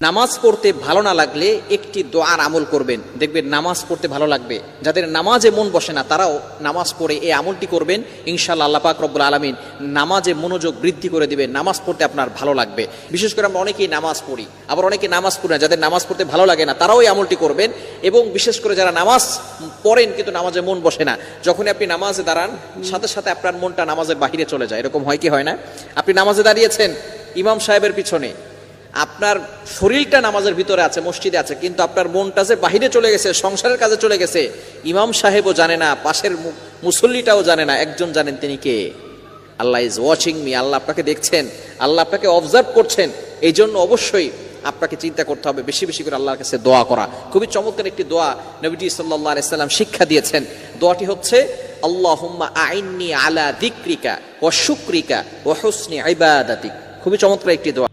নামাজ পড়তে ভালো না লাগলে একটি দোয়ার আমল করবেন, দেখবেন নামাজ পড়তে ভালো লাগবে। যাদের নামাজে মন বসে না তারাও নামাজ পড়ে এই আমলটি করবেন, ইনশাআল্লাহ আল্লাহ পাক রব্বুল আলামিন নামাজে মনোযোগ বৃদ্ধি করে দিবেন। নামাজ পড়তে আপনার ভালো লাগবে। বিশেষ করে আমরা অনেকেই নামাজ পড়ি, আবার অনেকে নামাজ পড়ি না। যাদের নামাজ পড়তে ভালো লাগে না তারাও এই আমলটি করবেন। এবং বিশেষ করে যারা নামাজ পড়েন কিন্তু নামাজে মন বসে না, যখনই আপনি নামাজে দাঁড়ান সাথে সাথে আপনার মনটা নামাজের বাহিরে চলে যায়। এরকম হয় কি হয় না? আপনি নামাজে দাঁড়িয়েছেন ইমাম সাহেবের পিছনে, আপনার শরীরটা নামাজের ভিতরে আছে, মসজিদে আছে, কিন্তু আপনার মনটা যে বাহিরে চলে গেছে, সংসারের কাজে চলে গেছে। ইমাম সাহেবও জানে না, পাশের মুসল্লিটাও জানে না, একজন জানেন, তিনি কে? আল্লাহ ইজ ওয়াচিং মি। আল্লাহ আপনাকে দেখছেন, আল্লাহ আপনাকে অবজার্ভ করছেন। এই জন্য অবশ্যই আপনাকে চিন্তা করতে হবে, বেশি বেশি করে আল্লাহর কাছে দোয়া করা। খুবই চমৎকার একটি দোয়া নবীজি সাল্লাল্লাহু আলাইহি সাল্লাম শিক্ষা দিয়েছেন। দোয়াটি হচ্ছে আল্লাহুম্মা আইন্নি আলা যিকরিকা ওয়া শুকরিকা ওয়া হুসনি ইবাদাতিক। খুবই চমৎকার একটি দোয়া।